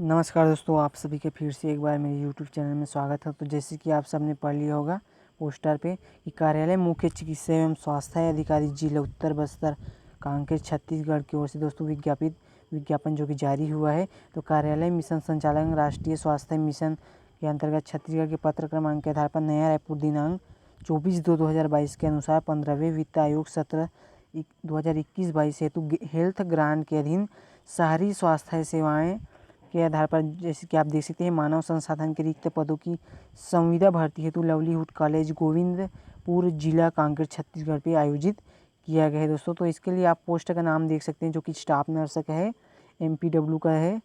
नमस्कार दोस्तों, आप सभी के फिर से एक बार मेरे यूट्यूब चैनल में स्वागत है। तो जैसे कि आप सबने पढ़ लिया होगा पोस्टर पे कि कार्यालय मुख्य चिकित्सा एवं स्वास्थ्य अधिकारी जिला उत्तर बस्तर कांकेर छत्तीसगढ़ की ओर से दोस्तों विज्ञापन जो कि जारी हुआ है। तो कार्यालय मिशन संचालक राष्ट्रीय स्वास्थ्य मिशन के अंतर्गत छत्तीसगढ़ के पत्र क्रमांक के आधार पर नया रायपुर दिनांक 24/2/2022 के अनुसार 15वें वित्त आयोग सत्र 2021-22 हेतु हेल्थ ग्रांट के अधीन शहरी स्वास्थ्य सेवाएं के आधार पर जैसे कि आप देख सकते हैं मानव संसाधन के रिक्त पदों की संविदा भर्ती हेतु लवलीहुड कॉलेज गोविंदपुर जिला कांकेर छत्तीसगढ़ पे आयोजित किया गया है दोस्तों। तो इसके लिए आप पोस्ट का नाम देख सकते हैं जो कि स्टाफ नर्स का है, MPW का है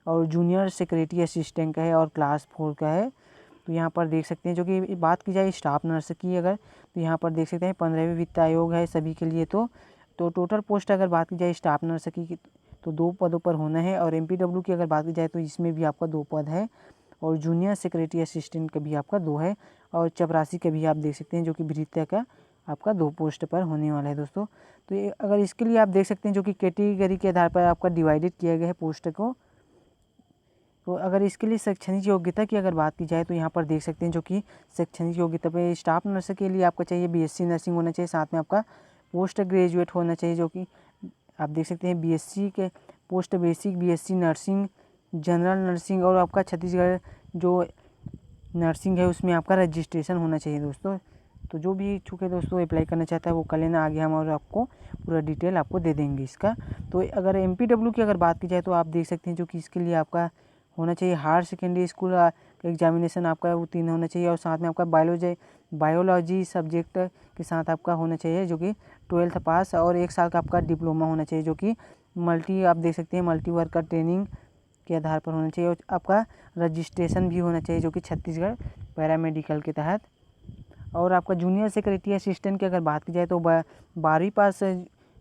और जूनियर सेक्रेटरी असिस्टेंट का है और क्लास 4 का है। तो यहाँ पर देख सकते हैं जो कि बात की जाए स्टाफ नर्स की अगर तो यहाँ पर देख सकते हैं 15वें वित्त आयोग है सभी के लिए। तो टोटल पोस्ट अगर बात की जाए स्टाफ नर्स की तो 2 पदों पर होना है और MPW की अगर बात की जाए तो इसमें भी आपका 2 पद है और जूनियर सेक्रेटरी असिस्टेंट का भी आपका 2 है और चपरासी का भी आप देख सकते हैं जो कि भृत्य का आपका 2 पोस्ट पर होने वाला है दोस्तों। तो ये अगर इसके लिए आप देख सकते हैं जो कि कैटेगरी के आधार पर आपका डिवाइडेड किया गया है पोस्ट को। तो अगर इसके लिए शैक्षणिक योग्यता की अगर बात की जाए तो यहाँ पर देख सकते हैं जो कि शैक्षणिक योग्यता पे स्टाफ नर्स के लिए आपका चाहिए BSc नर्सिंग होना चाहिए, साथ में आपका पोस्ट ग्रेजुएट होना चाहिए जो कि आप देख सकते हैं BSc के post basic BSc nursing, general nursing और आपका छत्तीसगढ़ जो नर्सिंग है उसमें आपका रजिस्ट्रेशन होना चाहिए दोस्तों। तो जो भी इच्छुक है दोस्तों अप्लाई करना चाहता है वो कर लेना, आगे हम और आपको पूरा डिटेल आपको दे देंगे इसका। तो अगर MPW की अगर बात की जाए तो आप देख सकते हैं जो कि इसके लिए आपका होना चाहिए हायर सेकेंडरी स्कूल का एग्जामिनेशन आपका उत्तीर्ण होना चाहिए और साथ में आपका बायोलॉजी सब्जेक्ट के साथ आपका होना चाहिए जो कि 12th पास और 1 साल का आपका डिप्लोमा होना चाहिए जो कि आप देख सकते हैं मल्टी वर्कर ट्रेनिंग के आधार पर होना चाहिए और आपका रजिस्ट्रेशन भी होना चाहिए जो कि छत्तीसगढ़ पैरामेडिकल के तहत। और आपका जूनियर सेक्रेटरी असिस्टेंट की अगर बात की जाए तो 12वीं पास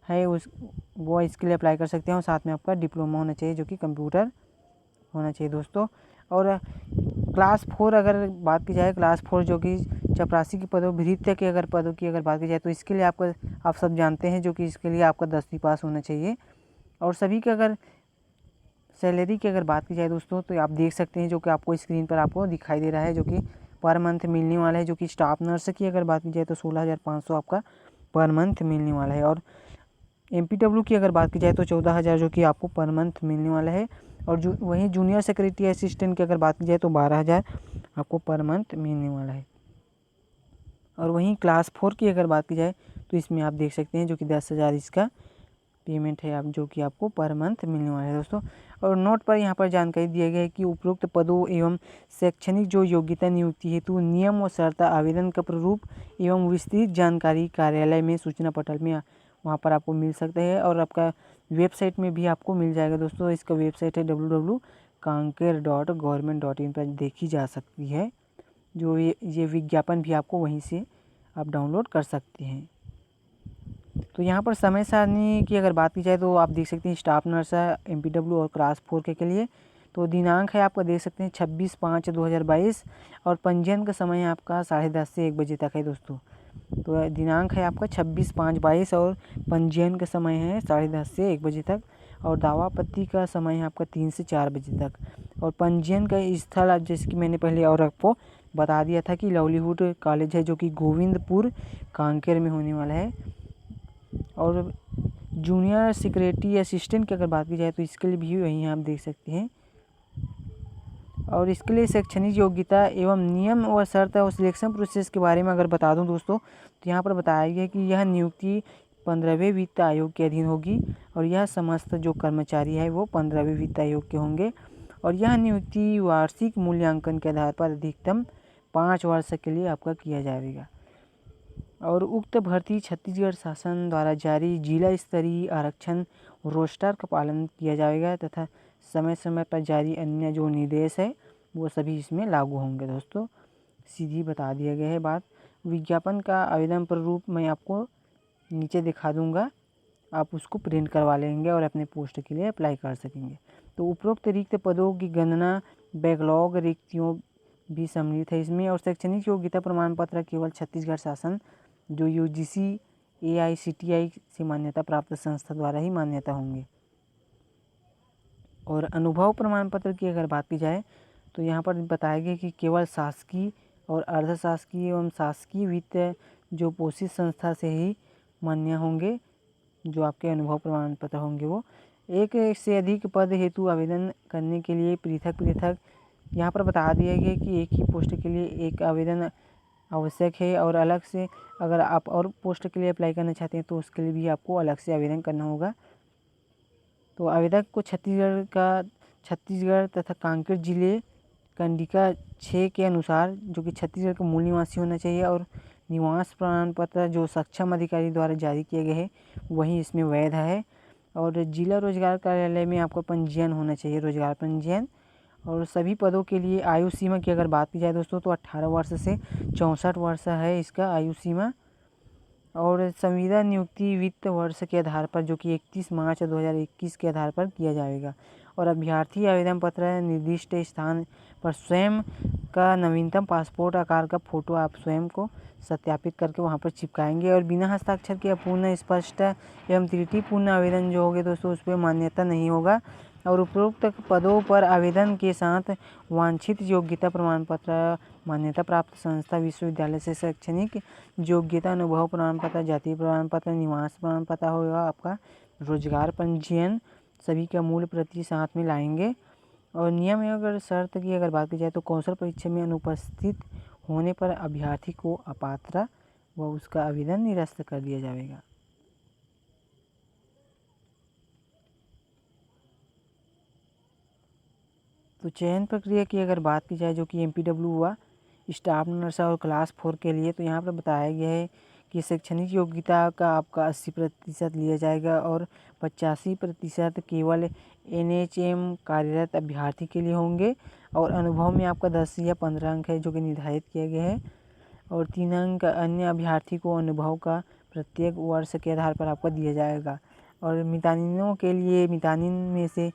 है वो इसके लिए अप्लाई कर सकते हैं और साथ में आपका डिप्लोमा होना चाहिए जो कि कंप्यूटर होना चाहिए दोस्तों। और क्लास 4 अगर बात की जाए क्लास 4 जो कि चपरासी की पदों भृत्य के अगर पदों की अगर बात की जाए तो इसके लिए आपका आप सब जानते हैं जो कि इसके लिए आपका 10वीं पास होना चाहिए। और सभी के अगर सैलरी की अगर बात की जाए दोस्तों तो आप देख सकते हैं जो कि आपको स्क्रीन पर आपको दिखाई दे रहा है जो कि पर मंथ मिलने वाला है। जो कि स्टाफ नर्स की अगर बात की जाए तो 16,500 आपका पर मंथ मिलने वाला है और MPW की अगर बात की जाए तो 14,000 जो कि आपको पर मंथ मिलने वाला है और वहीं जूनियर सेक्रेटरी असिस्टेंट की अगर बात की जाए तो 12,000 आपको पर मंथ मिलने वाला है। और वहीं क्लास 4 की अगर बात की जाए तो इसमें आप देख सकते हैं जो कि 10,000 इसका पेमेंट है आप जो कि आपको पर मंथ मिलने वाला है दोस्तों। और नोट पर यहाँ पर जानकारी दिया गया है कि उपरोक्त पदों एवं शैक्षणिक जो योग्यता नियुक्ति हेतु नियम व शर्त आवेदन का प्रारूप एवं विस्तृत जानकारी कार्यालय में सूचना पटल में वहाँ पर आपको मिल सकता है और आपका वेबसाइट में भी आपको मिल जाएगा दोस्तों। इसका वेबसाइट है www.kanker.government.in पर देखी जा सकती है। जो ये विज्ञापन भी आपको वहीं से आप डाउनलोड कर सकते हैं। तो यहाँ पर समय सारणी की अगर बात की जाए तो आप देख सकते हैं स्टाफ नर्स है MPW और क्लास 4 के लिए। तो दिनांक है आपका देख सकते हैं 26/5/2022 और पंजीयन का समय है आपका 10:30 से 1 बजे तक है दोस्तों। तो दिनांक है आपका 26/5/22 और पंजीयन का समय है 10:30 से 1 बजे तक और दावा आपत्ति का समय है आपका 3 से 4 बजे तक। और पंजीयन का स्थल जैसे कि मैंने पहले और आपको बता दिया था कि लवलीहुड कॉलेज है जो कि गोविंदपुर कांकेर में होने वाला है। और जूनियर सेक्रेटरी असिस्टेंट की अगर बात की जाए तो इसके लिए भी वहीं आप देख सकते हैं। और इसके लिए शैक्षणिक योग्यता एवं नियम व शर्त और सिलेक्शन प्रोसेस के बारे में अगर बता दूं दोस्तों तो यहाँ पर बताया गया कि यह नियुक्ति 15वें वित्त आयोग के अधीन होगी और यह समस्त जो कर्मचारी है वो 15वें वित्त आयोग के होंगे और यह नियुक्ति वार्षिक मूल्यांकन के आधार पर अधिकतम 5 वर्ष के लिए आपका किया जाएगा। और उक्त भर्ती छत्तीसगढ़ शासन द्वारा जारी जिला स्तरीय आरक्षण रोस्टर का पालन किया जाएगा तथा समय समय पर जारी अन्य जो निर्देश है वो सभी इसमें लागू होंगे दोस्तों। सीधी बता दिया गया है बात। विज्ञापन का आवेदन प्रारूप मैं आपको नीचे दिखा दूंगा, आप उसको प्रिंट करवा लेंगे और अपने पोस्ट के लिए अप्लाई कर सकेंगे। तो उपरोक्त रिक्त पदों की गणना बैकलॉग रिक्तियों भी सम्मिलित है इसमें। और शैक्षणिक योग्यता प्रमाण पत्र केवल छत्तीसगढ़ शासन जो UGC AICTI से मान्यता प्राप्त संस्था द्वारा ही मान्यता होंगे। और अनुभव प्रमाण पत्र की अगर बात की जाए तो यहाँ पर बताया गया कि केवल शासकीय और अर्धशासकीय एवं शासकीय वित्त जो पोषित संस्था से ही मान्य होंगे, जो आपके अनुभव प्रमाण पत्र होंगे वो। एक से अधिक पद हेतु आवेदन करने के लिए पृथक यहाँ पर बता दिया गया कि एक ही पोस्ट के लिए एक आवेदन आवश्यक है, और अलग से अगर आप और पोस्ट के लिए अप्लाई करना चाहते हैं तो उसके लिए भी आपको अलग से आवेदन करना होगा। तो आवेदक को छत्तीसगढ़ तथा कांकेर जिले कंडिका 6 के अनुसार, जो कि छत्तीसगढ़ का मूल निवासी होना चाहिए, और निवास प्रमाण पत्र जो सक्षम अधिकारी द्वारा जारी किए गए हैं वही इसमें वैध है। और जिला रोजगार कार्यालय में आपका पंजीयन होना चाहिए, रोजगार पंजीयन। और सभी पदों के लिए आयु सीमा की अगर बात की जाए दोस्तों तो 18 वर्ष से 64 वर्ष है इसका आयु सीमा। और संविदा नियुक्ति वित्त वर्ष के आधार पर, जो कि 31 मार्च 2021 के आधार पर किया जाएगा। और अभ्यर्थी आवेदन पत्र निर्दिष्ट स्थान पर स्वयं का नवीनतम पासपोर्ट आकार का फोटो आप स्वयं को सत्यापित करके वहां पर चिपकाएंगे। और बिना हस्ताक्षर के अपूर्ण, स्पष्ट एवं त्रुटिपूर्ण आवेदन जो होंगे दोस्तों उस पर मान्यता नहीं होगा। और उपरोक्त पदों पर आवेदन के साथ वांछित योग्यता प्रमाण पत्र, मान्यता प्राप्त संस्था विश्वविद्यालय से शैक्षणिक योग्यता, अनुभव प्रमाण पत्र, जाति प्रमाण पत्र, निवास प्रमाण पत्र होगा आपका, रोजगार पंजीयन, सभी का मूल प्रति साथ में लाएंगे। और नियम एवं अगर शर्त की अगर बात की जाए तो कौशल परीक्षा में अनुपस्थित होने पर अभ्यर्थी को अपात्र व उसका आवेदन निरस्त कर दिया जाएगा। तो चयन प्रक्रिया की अगर बात की जाए, जो कि MPW हुआ स्टाफ नर्स और क्लास 4 के लिए, तो यहाँ पर बताया गया है कि शैक्षणिक योग्यता का आपका 80% लिया जाएगा और 85% केवल NHM कार्यरत अभ्यर्थी के लिए होंगे। और अनुभव में आपका 10 या 15 अंक है जो कि निर्धारित किया गया है। और 3 अंक अन्य अभ्यर्थी को अनुभव का प्रत्येक वर्ष के आधार पर आपको दिया जाएगा। और मितानिनों के लिए, मितानिन में से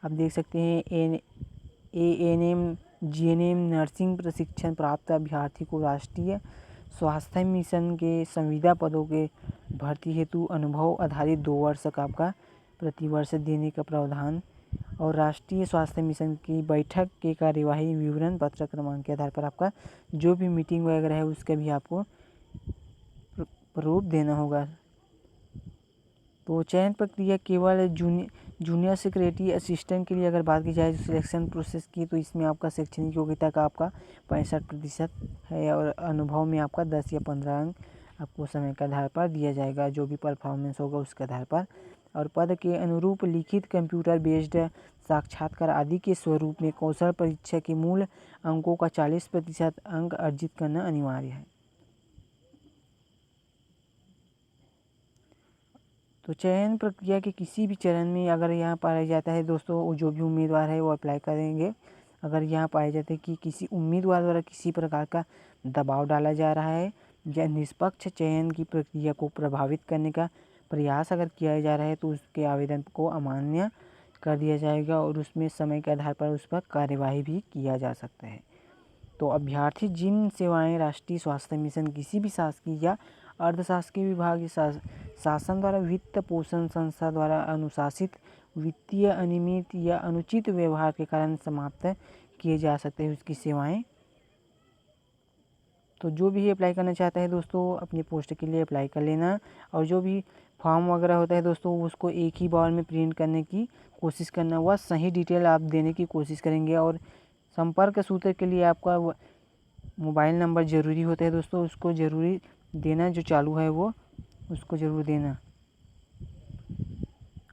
आप देख सकते हैं ANM GNM नर्सिंग प्रशिक्षण प्राप्त अभ्यर्थी को राष्ट्रीय स्वास्थ्य मिशन के संविदा पदों के भर्ती हेतु अनुभव आधारित 2 वर्ष का आपका प्रतिवर्ष देने का प्रावधान। और राष्ट्रीय स्वास्थ्य मिशन की बैठक के कार्यवाही विवरण पत्र क्रमांक के आधार पर आपका जो भी मीटिंग वगैरह है उसका भी आपको प्रूफ देना होगा। तो चयन प्रक्रिया केवल जूनियर सेक्रेटरी असिस्टेंट के लिए अगर बात की जाए सिलेक्शन प्रोसेस की, तो इसमें आपका शैक्षणिक योग्यता का आपका 65% है और अनुभव में आपका 10 या 15 अंक आपको समय के आधार पर दिया जाएगा, जो भी परफॉर्मेंस होगा उसके आधार पर। और पद के अनुरूप लिखित कंप्यूटर बेस्ड साक्षात्कार आदि के स्वरूप में कौशल परीक्षा के मूल अंकों का 40% अंक अर्जित करना अनिवार्य है। तो चयन प्रक्रिया के किसी भी चरण में अगर यहाँ पाया जाता है दोस्तों, जो भी उम्मीदवार है वो अप्लाई करेंगे, अगर यहाँ पाया जाता है कि किसी उम्मीदवार द्वारा किसी प्रकार का दबाव डाला जा रहा है या निष्पक्ष चयन की प्रक्रिया को प्रभावित करने का प्रयास अगर किया जा रहा है तो उसके आवेदन को अमान्य कर दिया जाएगा और उसमें समय के आधार पर उस पर कार्यवाही भी किया जा सकता है। तो अभ्यर्थी जिन सेवाएं राष्ट्रीय स्वास्थ्य मिशन, किसी भी शासकीय या अर्धशासकीय विभाग, शासन द्वारा वित्त पोषण संस्था द्वारा अनुशासित वित्तीय अनियमित या अनुचित व्यवहार के कारण समाप्त किए जा सकते हैं उसकी सेवाएं। तो जो भी अप्लाई करना चाहता है दोस्तों अपनी पोस्ट के लिए अप्लाई कर लेना, और जो भी फॉर्म वगैरह होता है दोस्तों उसको एक ही बार में प्रिंट करने की कोशिश करना, वह सही डिटेल आप देने की कोशिश करेंगे। और संपर्क सूत्र के लिए आपका मोबाइल नंबर ज़रूरी होता है दोस्तों, उसको ज़रूरी देना, जो चालू है वो उसको ज़रूर देना।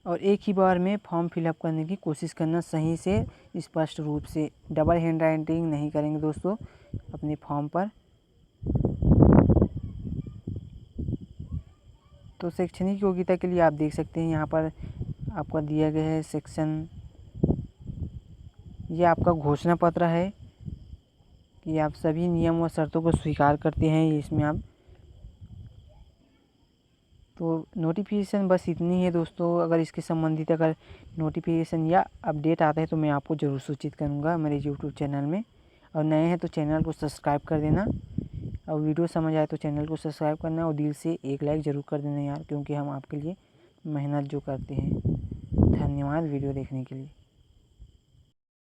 और एक ही बार में फॉर्म फिलअप करने की कोशिश करना सही से, स्पष्ट रूप से, डबल हैंड राइटिंग नहीं करेंगे दोस्तों अपने फॉर्म पर। तो शैक्षणिक योग्यता के लिए आप देख सकते हैं यहाँ पर आपका दिया गया है सेक्शन, ये आपका घोषणा पत्र है कि आप सभी नियम व शर्तों को स्वीकार करते हैं, इसमें आप। तो नोटिफिकेशन बस इतनी है दोस्तों, अगर इसके संबंधित अगर नोटिफिकेशन या अपडेट आता है तो मैं आपको ज़रूर सूचित करूँगा मेरे यूट्यूब चैनल में। और नए हैं तो चैनल को सब्सक्राइब कर देना, और वीडियो समझ आए तो चैनल को सब्सक्राइब करना और दिल से एक लाइक ज़रूर कर देना यार, क्योंकि हम आपके लिए मेहनत जो करते हैं। धन्यवाद वीडियो देखने के लिए।